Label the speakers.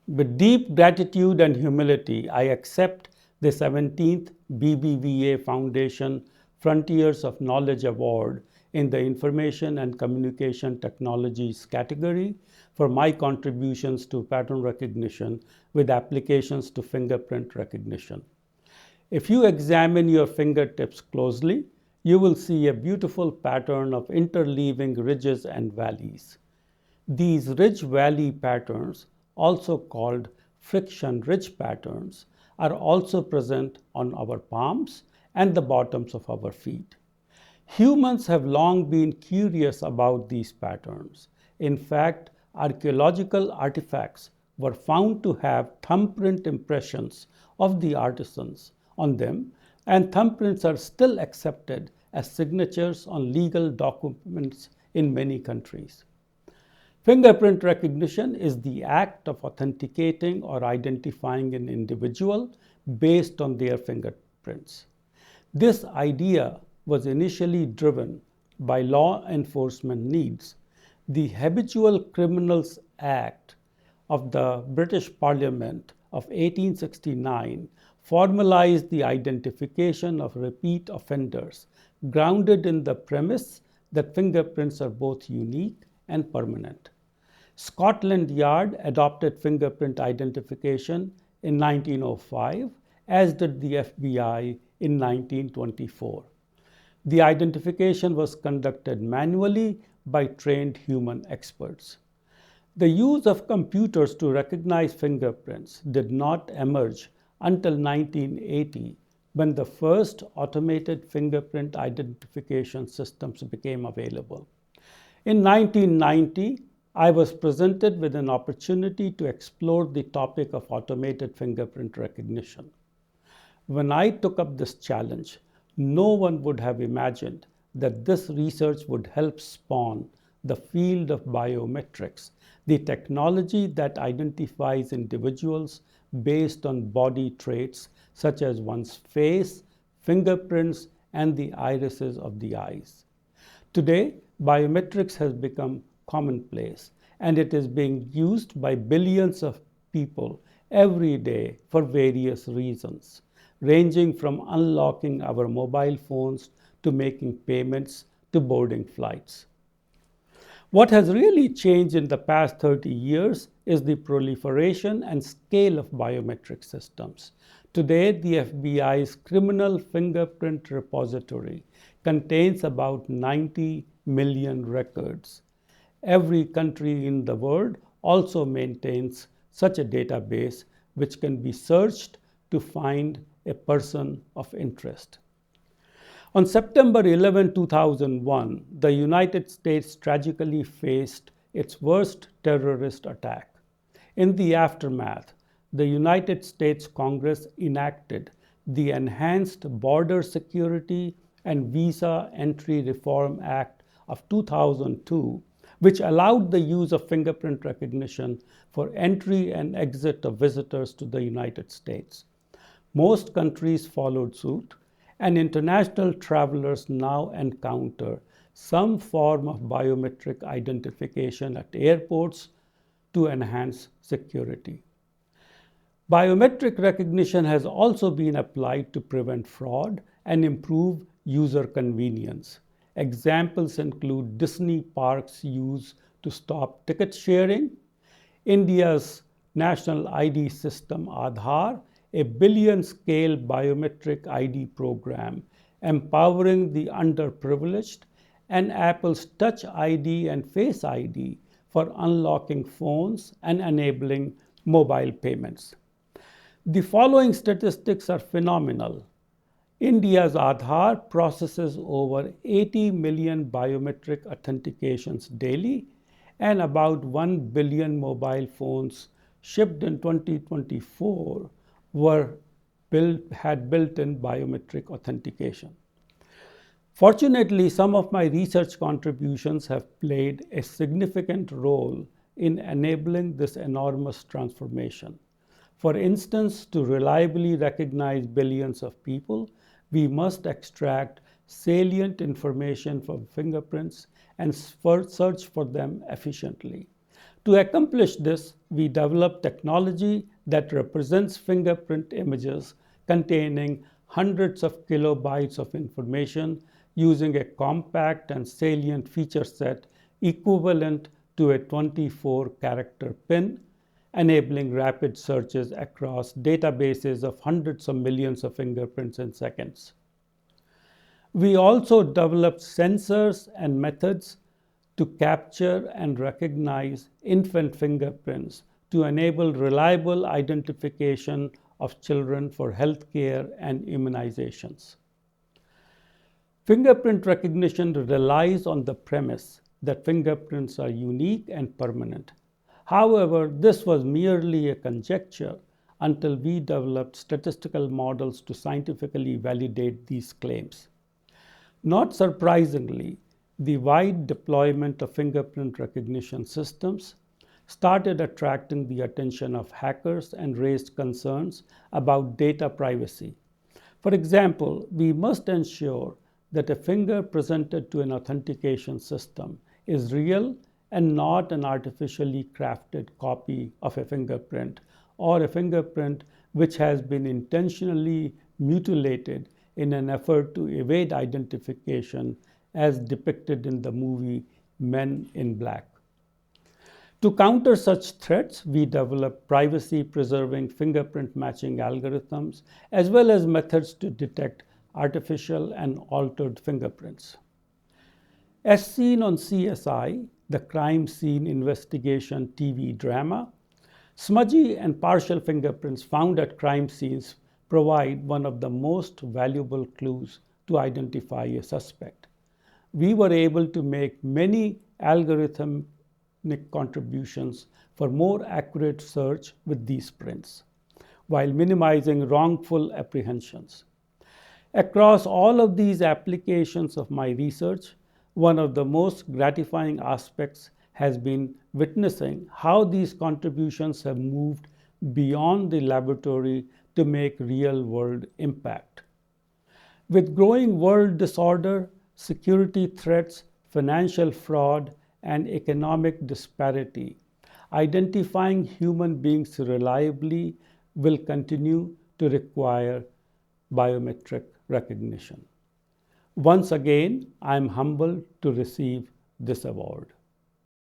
Speaker 1: With deep gratitude and humility, I accept the 17th BBVA Foundation Frontiers of Knowledge Award in the Information and Communication Technologies category for my contributions to pattern recognition with applications to fingerprint recognition. If you examine your fingertips closely, you will see a beautiful pattern of interleaving ridges and valleys. These ridge-valley patterns, also called friction ridge patterns, are also present on our palms and the bottoms of our feet. Humans have long been curious about these patterns. In fact, archaeological artifacts were found to have thumbprint impressions of the artisans on them, and thumbprints are still accepted as signatures on legal documents in many countries. Fingerprint recognition is the act of authenticating or identifying an individual based on their fingerprints. This idea was initially driven by law enforcement needs. The Habitual Criminals Act of the British Parliament of 1869 formalized the identification of repeat offenders, grounded in the premise that fingerprints are both unique and permanent. Scotland Yard adopted fingerprint identification in 1905, as did the FBI in 1924. The identification was conducted manually by trained human experts. The use of computers to recognize fingerprints did not emerge until 1980, when the first automated fingerprint identification systems became available. In 1990, I was presented with an opportunity to explore the topic of automated fingerprint recognition. When I took up this challenge, no one would have imagined that this research would help spawn the field of biometrics, the technology that identifies individuals based on body traits such as one's face, fingerprints, and the irises of the eyes. Today, biometrics has become commonplace, and it is being used by billions of people every day for various reasons, ranging from unlocking our mobile phones to making payments to boarding flights. What has really changed in the past 30 years is the proliferation and scale of biometric systems. Today, the FBI's criminal fingerprint repository contains about 90 million records. Every country in the world also maintains such a database, which can be searched to find a person of interest. On September 11, 2001, the United States tragically faced its worst terrorist attack. In the aftermath, the United States Congress enacted the Enhanced Border Security and Visa Entry Reform Act of 2002, which allowed the use of fingerprint recognition for entry and exit of visitors to the United States. Most countries followed suit, and international travelers now encounter some form of biometric identification at airports to enhance security. Biometric recognition has also been applied to prevent fraud and improve user convenience. Examples include Disney Parks' use to stop ticket sharing, India's national ID system Aadhaar, a billion-scale biometric ID program empowering the underprivileged, and Apple's Touch ID and Face ID for unlocking phones and enabling mobile payments. The following statistics are phenomenal. India's Aadhaar processes over 80 million biometric authentications daily, and about 1 billion mobile phones shipped in 2024 had built-in biometric authentication. Fortunately, some of my research contributions have played a significant role in enabling this enormous transformation. For instance, to reliably recognize billions of people, we must extract salient information from fingerprints and search for them efficiently. To accomplish this, we developed technology that represents fingerprint images containing hundreds of kilobytes of information using a compact and salient feature set equivalent to a 24-character PIN, enabling rapid searches across databases of hundreds of millions of fingerprints in seconds. We also developed sensors and methods to capture and recognize infant fingerprints to enable reliable identification of children for healthcare and immunizations. Fingerprint recognition relies on the premise that fingerprints are unique and permanent. However, this was merely a conjecture until we developed statistical models to scientifically validate these claims. Not surprisingly, the wide deployment of fingerprint recognition systems started attracting the attention of hackers and raised concerns about data privacy. For example, we must ensure that a finger presented to an authentication system is real and not an artificially crafted copy of a fingerprint or a fingerprint which has been intentionally mutilated in an effort to evade identification as depicted in the movie Men in Black. To counter such threats, we developed privacy-preserving fingerprint matching algorithms as well as methods to detect artificial and altered fingerprints. As seen on CSI, the crime scene investigation TV drama, smudgy and partial fingerprints found at crime scenes provide one of the most valuable clues to identify a suspect. We were able to make many algorithmic contributions for more accurate search with these prints, while minimizing wrongful apprehensions. Across all of these applications of my research, one of the most gratifying aspects has been witnessing how these contributions have moved beyond the laboratory to make real-world impact. With growing world disorder, security threats, financial fraud, and economic disparity, identifying human beings reliably will continue to require biometric recognition. Once again, I am humbled to receive this award.